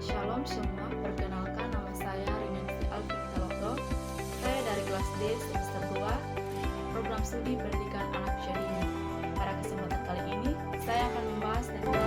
Shalom semua, perkenalkan nama saya Rinanti Alvin Taloto. Saya dari kelas D semester 2, program studi pendidikan anak usia dini. Pada kesempatan kali ini, saya akan membahas tentang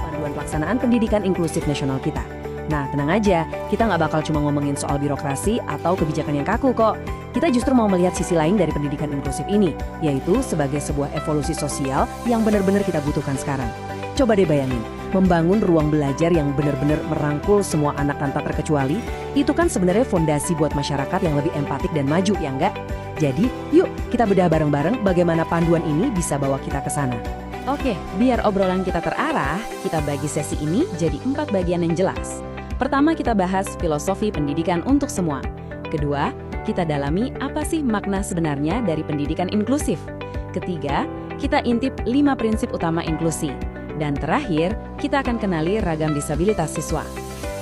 Panduan pelaksanaan pendidikan inklusif nasional kita. Nah, tenang aja, kita nggak bakal cuma ngomongin soal birokrasi atau kebijakan yang kaku kok. Kita justru mau melihat sisi lain dari pendidikan inklusif ini, yaitu sebagai sebuah evolusi sosial yang benar-benar kita butuhkan sekarang. Coba deh bayangin, membangun ruang belajar yang benar-benar merangkul semua anak tanpa terkecuali, itu kan sebenarnya fondasi buat masyarakat yang lebih empatik dan maju, ya nggak? Jadi, yuk kita bedah bareng-bareng bagaimana panduan ini bisa bawa kita ke sana. Oke, biar obrolan kita terarah, kita bagi sesi ini jadi 4 bagian yang jelas. Pertama, kita bahas filosofi pendidikan untuk semua. Kedua, kita dalami apa sih makna sebenarnya dari pendidikan inklusif. Ketiga, kita intip 5 prinsip utama inklusi. Dan terakhir, kita akan kenali ragam disabilitas siswa.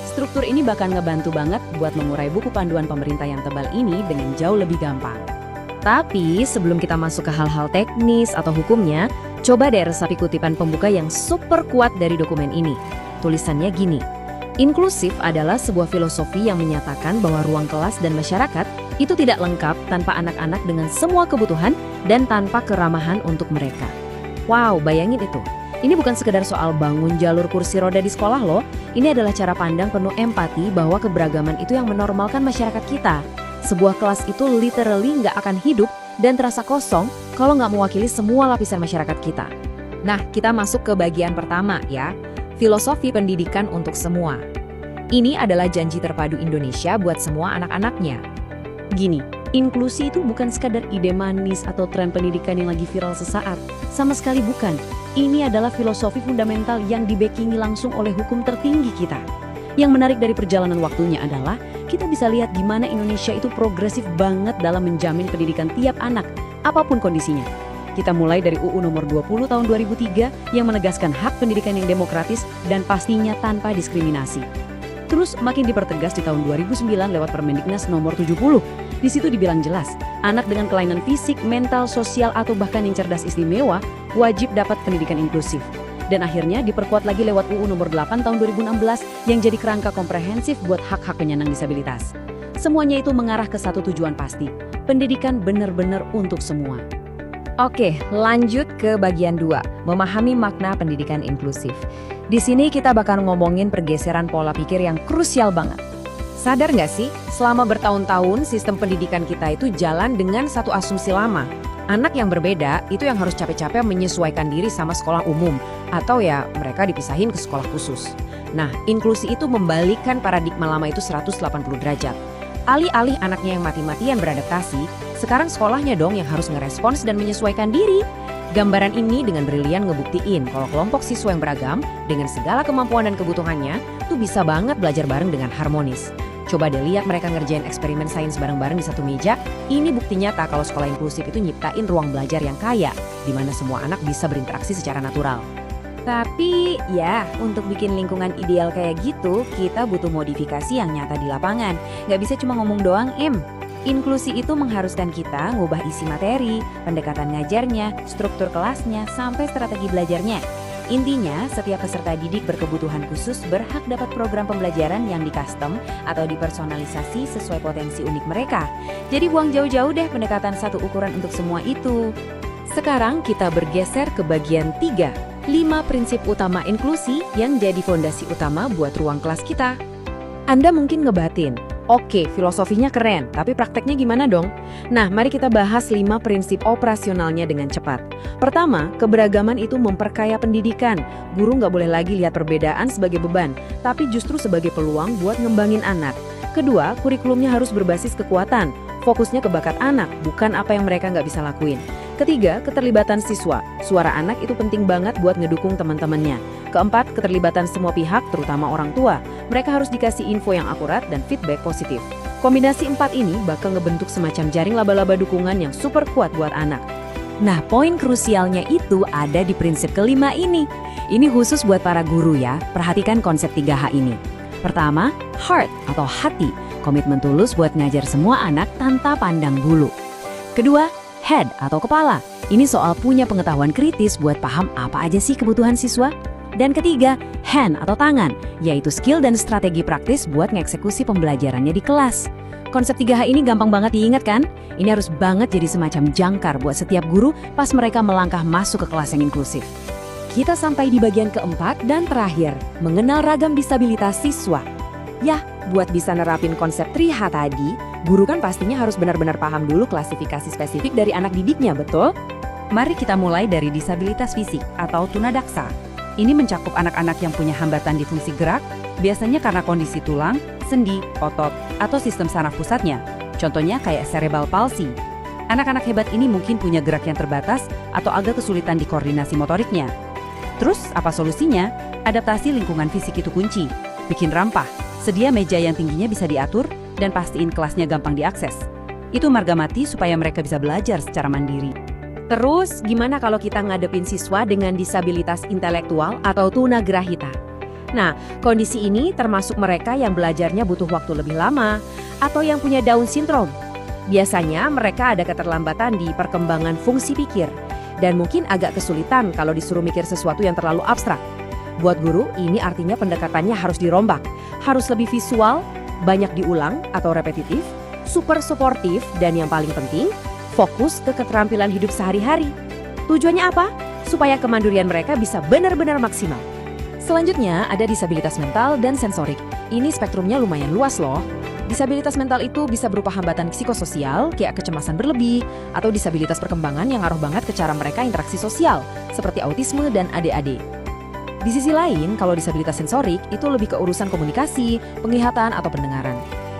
Struktur ini bakal ngebantu banget buat mengurai buku panduan pemerintah yang tebal ini dengan jauh lebih gampang. Tapi sebelum kita masuk ke hal-hal teknis atau hukumnya, coba deh resapi kutipan pembuka yang super kuat dari dokumen ini. Tulisannya gini, inklusif adalah sebuah filosofi yang menyatakan bahwa ruang kelas dan masyarakat itu tidak lengkap tanpa anak-anak dengan semua kebutuhan dan tanpa keramahan untuk mereka. Wow, bayangin itu. Ini bukan sekedar soal bangun jalur kursi roda di sekolah loh. Ini adalah cara pandang penuh empati bahwa keberagaman itu yang menormalkan masyarakat kita. Sebuah kelas itu literally nggak akan hidup dan terasa kosong kalau nggak mewakili semua lapisan masyarakat kita. Nah, kita masuk ke bagian pertama ya. Filosofi pendidikan untuk semua. Ini adalah janji terpadu Indonesia buat semua anak-anaknya. Gini, inklusi itu bukan sekadar ide manis atau tren pendidikan yang lagi viral sesaat. Sama sekali bukan. Ini adalah filosofi fundamental yang dibackingi langsung oleh hukum tertinggi kita. Yang menarik dari perjalanan waktunya adalah kita bisa lihat gimana Indonesia itu progresif banget dalam menjamin pendidikan tiap anak, apapun kondisinya. Kita mulai dari UU nomor 20 tahun 2003 yang menegaskan hak pendidikan yang demokratis dan pastinya tanpa diskriminasi. Terus makin dipertegas di tahun 2009 lewat Permendiknas nomor 70. Di situ dibilang jelas, anak dengan kelainan fisik, mental, sosial atau bahkan yang cerdas istimewa wajib dapat pendidikan inklusif. Dan akhirnya diperkuat lagi lewat UU nomor 8 tahun 2016 yang jadi kerangka komprehensif buat hak-hak penyandang disabilitas. Semuanya itu mengarah ke satu tujuan pasti, pendidikan benar-benar untuk semua. Oke, lanjut ke bagian 2, memahami makna pendidikan inklusif. Di sini kita bakal ngomongin pergeseran pola pikir yang krusial banget. Sadar nggak sih, selama bertahun-tahun sistem pendidikan kita itu jalan dengan satu asumsi lama. Anak yang berbeda itu yang harus capek-capek menyesuaikan diri sama sekolah umum, atau ya mereka dipisahin ke sekolah khusus. Nah, inklusi itu membalikkan paradigma lama itu 180 derajat. Alih-alih anaknya yang mati-matian beradaptasi, sekarang sekolahnya dong yang harus ngerespons dan menyesuaikan diri. Gambaran ini dengan brilian ngebuktiin kalau kelompok siswa yang beragam dengan segala kemampuan dan kebutuhannya tuh bisa banget belajar bareng dengan harmonis. Coba deh lihat mereka ngerjain eksperimen sains bareng-bareng di satu meja. Ini bukti nyata kalau sekolah inklusif itu nyiptain ruang belajar yang kaya, di mana semua anak bisa berinteraksi secara natural. Tapi ya, untuk bikin lingkungan ideal kayak gitu, kita butuh modifikasi yang nyata di lapangan. Nggak bisa cuma ngomong doang, Inklusi itu mengharuskan kita ngubah isi materi, pendekatan ngajarnya, struktur kelasnya, sampai strategi belajarnya. Intinya, setiap peserta didik berkebutuhan khusus berhak dapat program pembelajaran yang di-custom atau dipersonalisasi sesuai potensi unik mereka. Jadi buang jauh-jauh deh pendekatan satu ukuran untuk semua itu. Sekarang kita bergeser ke bagian 3. 5 prinsip utama inklusi yang jadi fondasi utama buat ruang kelas kita. Anda mungkin ngebatin, oke, filosofinya keren, tapi prakteknya gimana dong? Nah, mari kita bahas 5 prinsip operasionalnya dengan cepat. Pertama, keberagaman itu memperkaya pendidikan. Guru nggak boleh lagi lihat perbedaan sebagai beban, tapi justru sebagai peluang buat ngembangin anak. Kedua, kurikulumnya harus berbasis kekuatan. Fokusnya ke bakat anak, bukan apa yang mereka nggak bisa lakuin. Ketiga, keterlibatan siswa. Suara anak itu penting banget buat ngedukung teman-temannya. Keempat, keterlibatan semua pihak, terutama orang tua. Mereka harus dikasih info yang akurat dan feedback positif. Kombinasi 4 ini bakal ngebentuk semacam jaring laba-laba dukungan yang super kuat buat anak. Nah, poin krusialnya itu ada di prinsip kelima ini. Ini khusus buat para guru ya, perhatikan konsep 3H ini. Pertama, heart atau hati. Komitmen tulus buat ngajar semua anak tanpa pandang bulu. Kedua, head atau kepala. Ini soal punya pengetahuan kritis buat paham apa aja sih kebutuhan siswa. Dan ketiga, hand atau tangan, yaitu skill dan strategi praktis buat ngeksekusi pembelajarannya di kelas. Konsep 3H ini gampang banget diingat kan? Ini harus banget jadi semacam jangkar buat setiap guru pas mereka melangkah masuk ke kelas yang inklusif. Kita sampai di bagian keempat dan terakhir, mengenal ragam disabilitas siswa. Yah, buat bisa nerapin konsep 3H tadi, guru kan pastinya harus benar-benar paham dulu klasifikasi spesifik dari anak didiknya, betul? Mari kita mulai dari disabilitas fisik atau tunadaksa. Ini mencakup anak-anak yang punya hambatan di fungsi gerak, biasanya karena kondisi tulang, sendi, otot, atau sistem saraf pusatnya. Contohnya kayak cerebral palsy. Anak-anak hebat ini mungkin punya gerak yang terbatas atau agak kesulitan di koordinasi motoriknya. Terus, apa solusinya? Adaptasi lingkungan fisik itu kunci. Bikin rampah, sedia meja yang tingginya bisa diatur, dan pastiin kelasnya gampang diakses. Itu marga mati supaya mereka bisa belajar secara mandiri. Terus, gimana kalau kita ngadepin siswa dengan disabilitas intelektual atau tunagrahita? Nah, kondisi ini termasuk mereka yang belajarnya butuh waktu lebih lama atau yang punya Down syndrome. Biasanya mereka ada keterlambatan di perkembangan fungsi pikir dan mungkin agak kesulitan kalau disuruh mikir sesuatu yang terlalu abstrak. Buat guru, ini artinya pendekatannya harus dirombak, harus lebih visual, banyak diulang atau repetitif, super suportif, dan yang paling penting, fokus ke keterampilan hidup sehari-hari. Tujuannya apa? Supaya kemandirian mereka bisa benar-benar maksimal. Selanjutnya ada disabilitas mental dan sensorik. Ini spektrumnya lumayan luas loh. Disabilitas mental itu bisa berupa hambatan psikososial, kayak kecemasan berlebih, atau disabilitas perkembangan yang ngaruh banget ke cara mereka interaksi sosial, seperti autisme dan ADHD. Di sisi lain, kalau disabilitas sensorik itu lebih ke urusan komunikasi, penglihatan, atau pendengaran.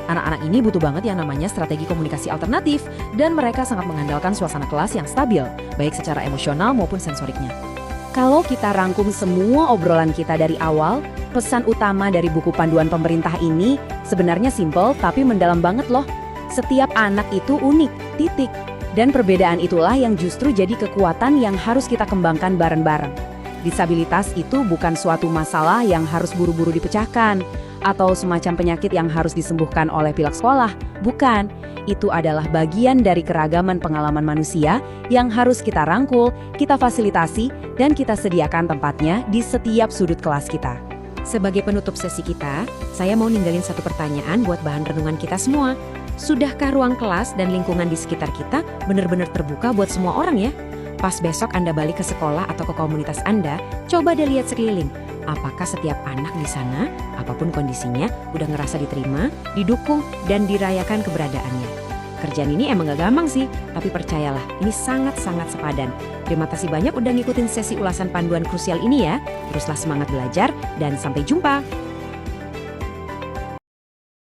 Anak-anak ini butuh banget yang namanya strategi komunikasi alternatif dan mereka sangat mengandalkan suasana kelas yang stabil, baik secara emosional maupun sensoriknya. Kalau kita rangkum semua obrolan kita dari awal, pesan utama dari buku panduan pemerintah ini sebenarnya simpel tapi mendalam banget loh. Setiap anak itu unik, titik. Dan perbedaan itulah yang justru jadi kekuatan yang harus kita kembangkan bareng-bareng. Disabilitas itu bukan suatu masalah yang harus buru-buru dipecahkan, atau semacam penyakit yang harus disembuhkan oleh pihak sekolah. Bukan, itu adalah bagian dari keragaman pengalaman manusia yang harus kita rangkul, kita fasilitasi, dan kita sediakan tempatnya di setiap sudut kelas kita. Sebagai penutup sesi kita, saya mau ninggalin satu pertanyaan buat bahan renungan kita semua. Sudahkah ruang kelas dan lingkungan di sekitar kita benar-benar terbuka buat semua orang ya? Pas besok Anda balik ke sekolah atau ke komunitas Anda, coba deh lihat sekeliling. Apakah setiap anak di sana, apapun kondisinya, udah ngerasa diterima, didukung, dan dirayakan keberadaannya. Kerjaan ini emang gak gampang sih, tapi percayalah, ini sangat-sangat sepadan. Terima kasih banyak udah ngikutin sesi ulasan panduan krusial ini ya. Teruslah semangat belajar, dan sampai jumpa!